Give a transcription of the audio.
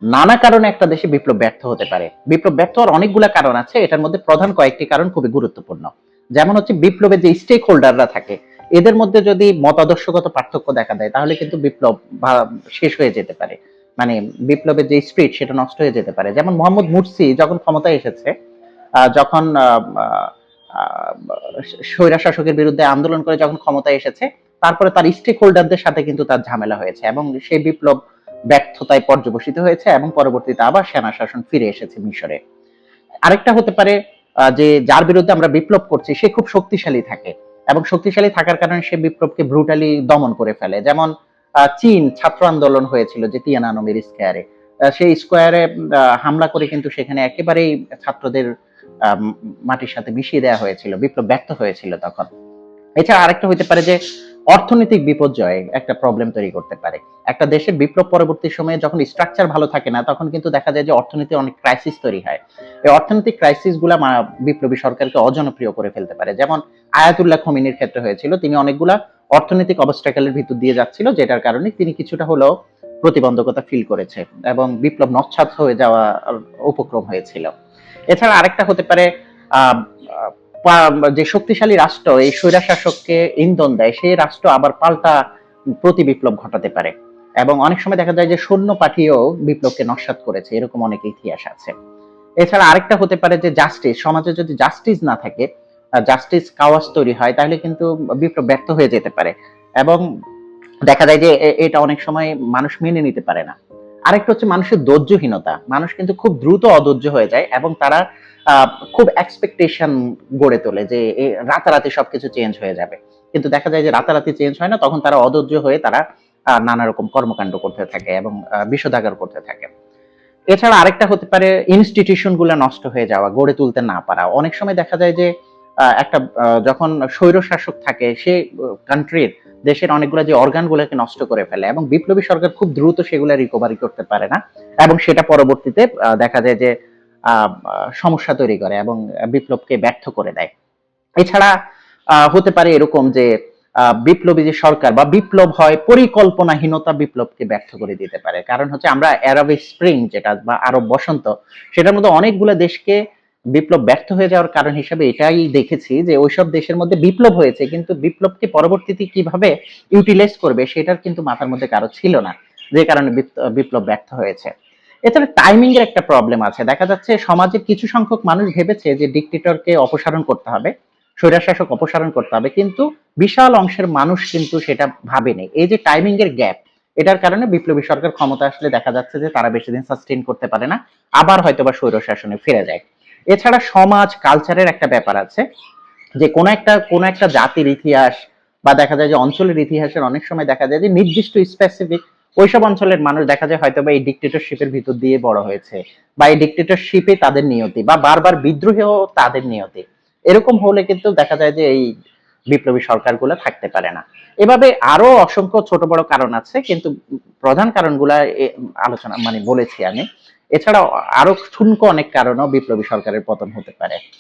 নানা কারণে একটা দেশে বিপ্লব ব্যর্থ হতে পারে। বিপ্লব ব্যর্থ হওয়ার অনেকগুলা কারণ আছে, এটার মধ্যে প্রধান কয়েকটি কারণ খুবই গুরুত্বপূর্ণ। যেমন হচ্ছে বিপ্লবের যে স্টেক হোল্ডাররা থাকে, এদের মধ্যে যদি মতাদর্শগত পার্থক্য দেখা দেয় তাহলে কিন্তু বিপ্লব শেষ হয়ে যেতে পারে। মানে বিপ্লবের যে স্পিরিট সেটা নষ্ট হয়ে যেতে পারে। যেমন মোহাম্মদ মুরসি যখন ক্ষমতায় এসেছে, যখন আহ, স্বৈরা শাসকের বিরুদ্ধে আন্দোলন করে যখন ক্ষমতায় এসেছে, তারপরে তার স্টেক হোল্ডারদের সাথে কিন্তু তার ঝামেলা হয়েছে এবং সেই বিপ্লব ব্যর্থতায় পর্যবসিত হয়েছে এবং পরবর্তীতে আবার সেনা শাসন ফিরে এসেছে মিশরে। আরেকটা হতে পারে যে যার বিরুদ্ধে আমরা বিপ্লব করছি সে খুব শক্তিশালী থাকে এবং শক্তিশালী থাকার কারণে সে বিপ্লবকে ব্রুটালি দমন করে ফেলে। যেমন চীন ছাত্র আন্দোলন হয়েছিল যে তিয়ানানমের স্কোয়ারে, সেই স্কোয়ারে হামলা করে কিন্তু সেখানে একেবারেই ছাত্রদের মাটির সাথে মিশিয়ে দেওয়া হয়েছিল, বিপ্লব ব্যর্থ হয়েছিল তখন। এছাড়া আরেকটা হতে পারে যে অর্থনৈতিক বিপর্যয় একটা প্রবলেম তৈরি করতে পারে। একটা দেশের বিপ্লব পরবর্তী সময়ে যখন স্ট্রাকচার ভালো থাকে না, তখন কিন্তু দেখা যায় যে অর্থনীতি অনেক ক্রাইসিস তৈরি হয়। এই অর্থনৈতিক ক্রাইসিস গুলা বিপ্লবী সরকারকে অজনপ্রিয় করে ফেলতে পারে। যেমন আয়াতুল্লাহ খমিনির ক্ষেত্রে হয়েছিল, তিনি অনেকগুলা অর্থনৈতিক অবস্ট্রাকলের ভিতর দিয়ে যাচ্ছিল, যেটার কারণে তিনি কিছুটা হলেও প্রতিবন্ধকতা ফিল করেছে এবং বিপ্লব নচ্ছাদ হয়ে যাওয়া উপক্রম হয়েছিল। এছাড়া আরেকটা হতে পারে আহ যে শক্তিশালী রাষ্ট্র এই স্বৈরা শাসককে ইন্ধন দেয়, সেই রাষ্ট্র আবার পাল্টা প্রতি বিপ্লব ঘটাতে পারে এবং অনেক সময় দেখা যায় যে সৈন্য পাঠিয়েও বিপ্লবকে নস্যাৎ করেছে, এরকম অনেক ইতিহাস আছে। এছাড়া আরেকটা হতে পারে যে জাস্টিস, সমাজে যদি জাস্টিস না থাকে, জাস্টিস কাওয়াস তৈরি হয়, তাহলে কিন্তু বিপ্লব ব্যর্থ হয়ে যেতে পারে এবং দেখা যায় যে এটা অনেক সময় মানুষ মেনে নিতে পারে না। আরেকটা হচ্ছে মানুষের ধৈর্যহীনতা, মানুষ কিন্তু খুব দ্রুত অধৈর্য হয়ে যায় এবং তারা খুব এক্সপেকটেশন গড়ে তোলে যে রাতারাতি সবকিছু চেঞ্জ হয়ে যাবে, কিন্তু দেখা যায় যে রাতারাতি চেঞ্জ হয় না, তখন তারা অধৈর্য হয়ে তারা নানা রকম কর্মকাণ্ড করতে থাকে এবং বিষোদাগার করতে থাকে। এছাড়া আরেকটা হতে পারে ইনস্টিটিউশন গুলো নষ্ট হয়ে যাওয়া, গড়ে তুলতে না পারা। অনেক সময় দেখা যায় যে একটা যখন স্বৈর শাসক থাকে সে কান্ট্রির দেশের অনেকগুলো যে অর্গান গুলোকে নষ্ট করে ফেলে এবং বিপ্লবী সরকার খুব দ্রুত সেগুলো রিকভারি করতে পারে না এবং সেটা পরবর্তীতে দেখা যায় যে সমস্যা তৈরি করে এবং বিপ্লবকে ব্যর্থ করে দেয়। এছাড়া হতে পারে এরকম যে বিপ্লবী যে সরকার বা বিপ্লব হয় পরিকল্পনাহীনতা বিপ্লবকে ব্যর্থ করে দিতে পারে। কারণ হচ্ছে আমরা আরব স্প্রিং যেটা বা আরব বসন্ত, সেটার মধ্যে অনেকগুলো দেশকে বিপ্লব ব্যর্থ হয়ে যাওয়ার কারণ হিসেবে এটাই দেখেছি যে ওইসব দেশের মধ্যে বিপ্লব হয়েছে কিন্তু বিপ্লবকে পরবর্তীতে কিভাবে ইউটিলাইজ করবে সেটার কিন্তু মাথার মধ্যে কারো ছিল না, যে কারণে বিপ্লব ব্যর্থ হয়েছে। এছাড়া টাইমিং এর একটা প্রবলেম আছে। দেখা যাচ্ছে সমাজের কিছু সংখ্যক মানুষ ভেবেছে যে ডিক্টেটরকে অপসারণ করতে হবে, স্বৈরশাসক অপসারণ করতে হবে, কিন্তু বিশাল অংশের মানুষ কিন্তু সেটা ভাবেনি। এই যে টাইমিং এর গ্যাপ, এটার কারণে বিপ্লবী সরকার ক্ষমতা আসলে দেখা যাচ্ছে যে তারা বেশি দিন সাস্টেইন করতে পারে না, আবার হয়তোবা স্বৈর শাসনে ফিরে যায়। এছাড়া সমাজ কালচারের একটা ব্যাপার আছে, যে কোনো একটা জাতির ইতিহাস বা দেখা যায় যে অঞ্চলের ইতিহাসের অনেক সময় দেখা যায় যে নির্দিষ্ট স্পেসিফিক ওইসব অঞ্চলের মানুষ দেখা যায় হয়তো বা এই ডিক্টেটরশিপের ভিতর দিয়ে বড় হয়েছে বা এই ডিক্টেটরশিপে তাদের নিয়তি বা বারবার বিদ্রোহেও তাদের নিয়তি, এরকম হলে কিন্তু দেখা যায় যে এই বিপ্লবী সরকারগুলো থাকতে পারে না। এভাবে আরো অসংখ্য ছোট বড় কারণ আছে, কিন্তু প্রধান কারণগুলা আলোচনা মানে বলেছি আমি। এছাড়াও আরো ঠুনকো অনেক কারণও বিপ্লবী সরকারের পতন হতে পারে।